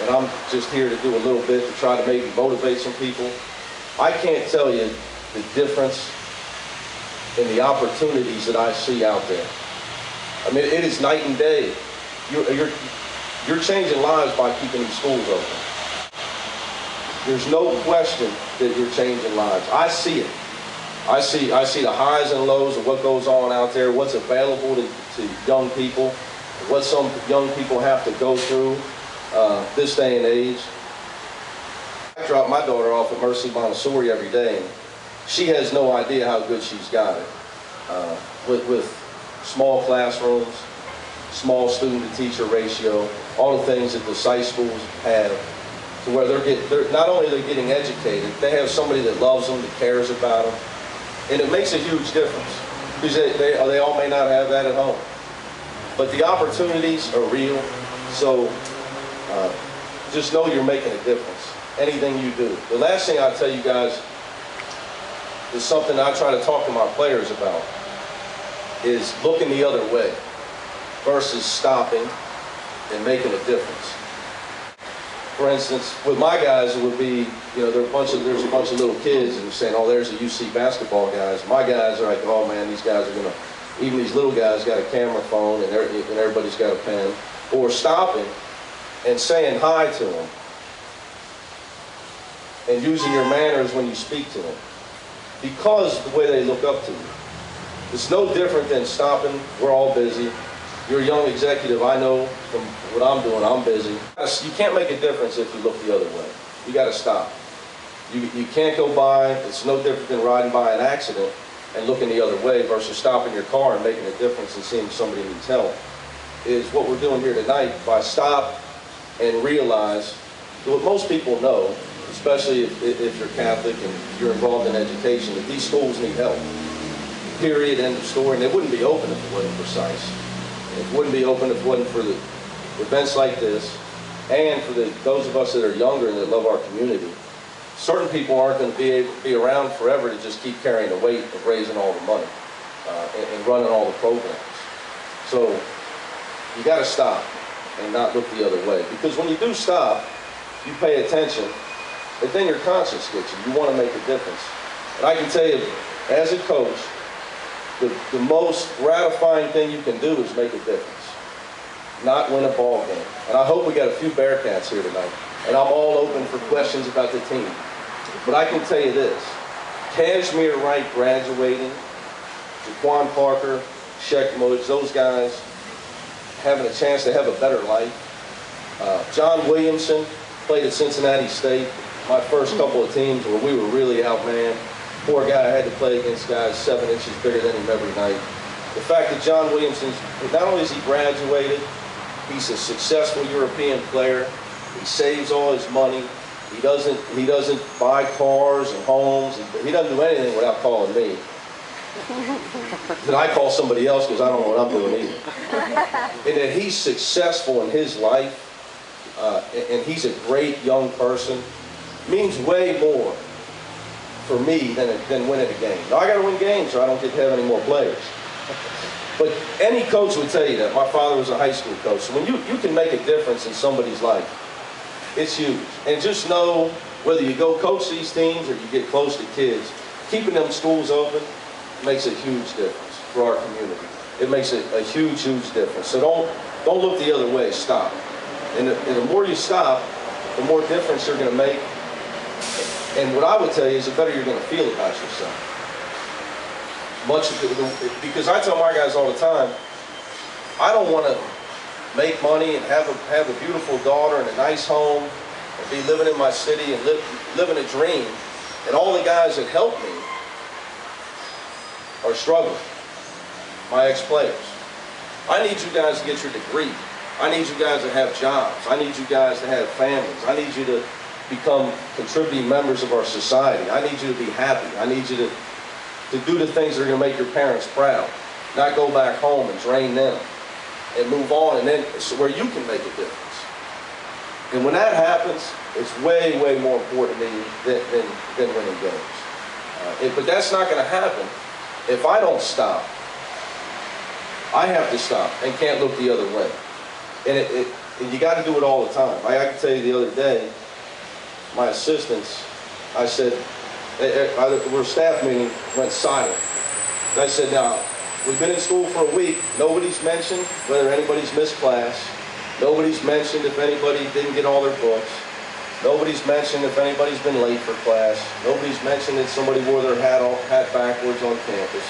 and I'm just here to do a little bit to try to maybe motivate some people. I can't tell you the difference in the opportunities that I see out there. I mean, it is night and day. You're changing lives by keeping these schools open. There's no question that you're changing lives. I see it. I see the highs and lows of what goes on out there, what's available to young people, what some young people have to go through this day and age. I drop my daughter off at Mercy Montessori every day, and she has no idea how good she's got it. With small classrooms, small student-to-teacher ratio, all the things that the CISE schools have, to where they're not only they're getting educated, they have somebody that loves them, that cares about them, and it makes a huge difference, because they all may not have that at home. But the opportunities are real, so just know you're making a difference, anything you do. The last thing I'll tell you guys is something I try to talk to my players about, is looking the other way versus stopping and making a difference. For instance, with my guys, it would be, you know, there's a bunch of little kids and saying, oh, there's the UC basketball guys. My guys are like, oh man, these guys are gonna, even these little guys got a camera phone and everybody's got a pen. Or stopping and saying hi to them and using your manners when you speak to them, because the way they look up to you. It's no different than stopping. We're all busy. You're a young executive. I know from what I'm doing, I'm busy. You can't make a difference if you look the other way. You got to stop. You can't go by. It's no different than riding by an accident and looking the other way versus stopping your car and making a difference and seeing if somebody needs help. Is what we're doing here tonight. If I stop and realize what most people know, especially if you're Catholic and you're involved in education, that these schools need help. Period, end of story. And they wouldn't be open if it wasn't for CISE. It wouldn't be open if it wasn't for the events like this, and for those of us that are younger and that love our community. Certain people aren't going to be able to be around forever to just keep carrying the weight of raising all the money and running all the programs. So you got to stop and not look the other way, because when you do stop, you pay attention, and then your conscience gets you. You want to make a difference. And I can tell you, as a coach, the most gratifying thing you can do is make a difference, not win a ball game. And I hope we got a few Bearcats here tonight, and I'm all open for questions about the team. But I can tell you this, Cashmere Wright graduating, Jaquan Parker, Sheck Moods, those guys having a chance to have a better life. John Williamson played at Cincinnati State, my first couple of teams where we were really outmanned. Poor guy had to play against guys 7 inches bigger than him every night. The fact that John Williamson, not only is he graduated, he's a successful European player. He saves all his money. He doesn't buy cars and homes. He doesn't do anything without calling me. Then I call somebody else because I don't know what I'm doing either. And that he's successful in his life, and he's a great young person, means way more for me than winning a game. Now I got to win games or I don't get to have any more players. But any coach would tell you that. My father was a high school coach. So when you can make a difference in somebody's life, it's huge. And just know, whether you go coach these teams or you get close to kids, keeping them schools open makes a huge difference for our community. It makes a huge, huge difference. So don't look the other way. Stop. And the more you stop, the more difference you're going to make. And what I would tell you is the better you're going to feel about yourself. Because I tell my guys all the time, I don't want to make money and have a beautiful daughter and a nice home and be living in my city and living a dream, and all the guys that help me are struggling, my ex-players. I need you guys to get your degree. I need you guys to have jobs. I need you guys to have families. I need you to become contributing members of our society. I need you to be happy. I need you to do the things that are going to make your parents proud, not go back home and drain them, and move on, and then where you can make a difference. And when that happens, it's way, way more important than winning games. But that's not going to happen if I don't stop. I have to stop and can't look the other way. And and you got to do it all the time. I can tell you the other day, my assistants, I said, we're staff meeting, went silent. I said, now, we've been in school for a week. Nobody's mentioned whether anybody's missed class. Nobody's mentioned if anybody didn't get all their books. Nobody's mentioned if anybody's been late for class. Nobody's mentioned that somebody wore their hat backwards on campus.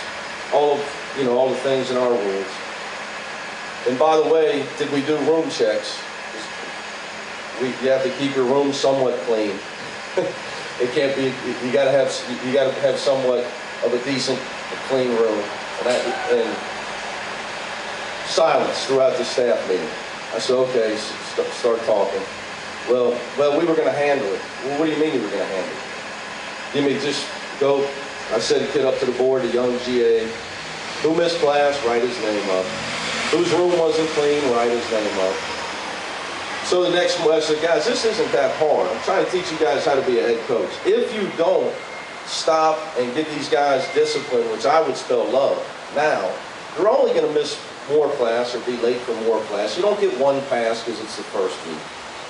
All the things in our rules. And by the way, did we do room checks? You have to keep your room somewhat clean. It can't be. You got to have somewhat of a decent, clean room. And silence throughout the staff meeting. I said, okay, start talking. Well, we were going to handle it. Well, what do you mean you were going to handle it? Give me just go. I said a kid up to the board, a young GA. Who missed class? Write his name up. Whose room wasn't clean? Write his name up. So the next one, I said, guys, this isn't that hard. I'm trying to teach you guys how to be a head coach. If you don't stop and give these guys discipline, which I would spell love, now, you're only going to miss more class or be late for more class. You don't get one pass because it's the first week.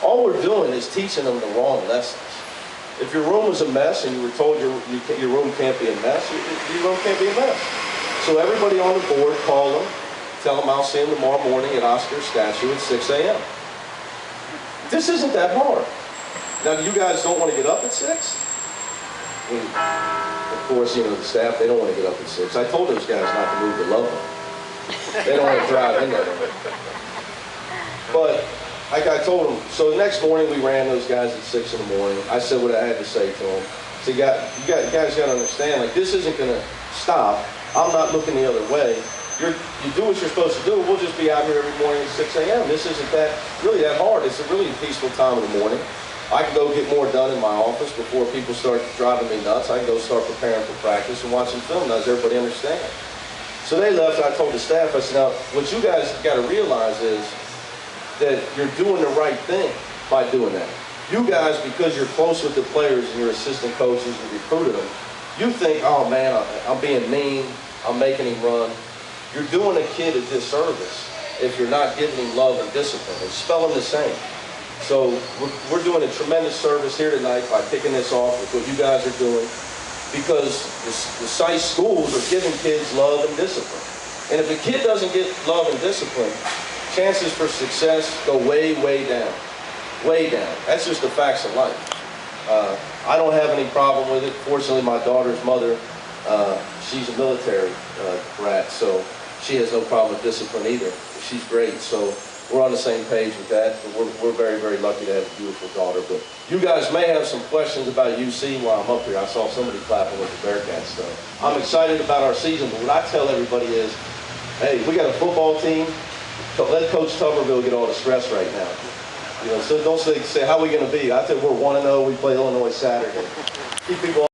All we're doing is teaching them the wrong lessons. If your room was a mess and you were told your room can't be a mess, your room can't be a mess. So everybody on the board, call them, tell them I'll see them tomorrow morning at Oscar's statue at 6 a.m. This isn't that hard. Now, you guys don't want to get up at 6? Of course, the staff, they don't want to get up at 6. I told those guys not to move the Loveland. They don't want to drive in there. But, like I told them, so the next morning we ran those guys at 6 in the morning. I said what I had to say to them. So you guys got to understand, like, this isn't going to stop. I'm not looking the other way. You do what you're supposed to do. We'll just be out here every morning at 6 a.m. This isn't really that hard. It's a really peaceful time in the morning. I can go get more done in my office before people start driving me nuts. I can go start preparing for practice and watching film. Now, does everybody understand? So they left, and I told the staff, I said, now, what you guys got to realize is that you're doing the right thing by doing that. You guys, because you're close with the players and your assistant coaches and recruited them, you think, oh man, I'm being mean, I'm making him run. You're doing a kid a disservice if you're not giving him love and discipline. It's spelling the same. So we're doing a tremendous service here tonight by kicking this off with what you guys are doing, because the CISE schools are giving kids love and discipline. And if a kid doesn't get love and discipline, chances for success go way, way down. Way down. That's just the facts of life. I don't have any problem with it. Fortunately, my daughter's mother, she's a military brat, so she has no problem with discipline either. She's great, so we're on the same page with that. We're very, very lucky to have a beautiful daughter. But you guys may have some questions about UC while I'm up here. I saw somebody clapping with the Bearcats stuff. I'm excited about our season, but what I tell everybody is, hey, we got a football team. Let Coach Tuberville get all the stress right now. So don't say how are we going to be? I think we're 1-0. We play Illinois Saturday. Keep people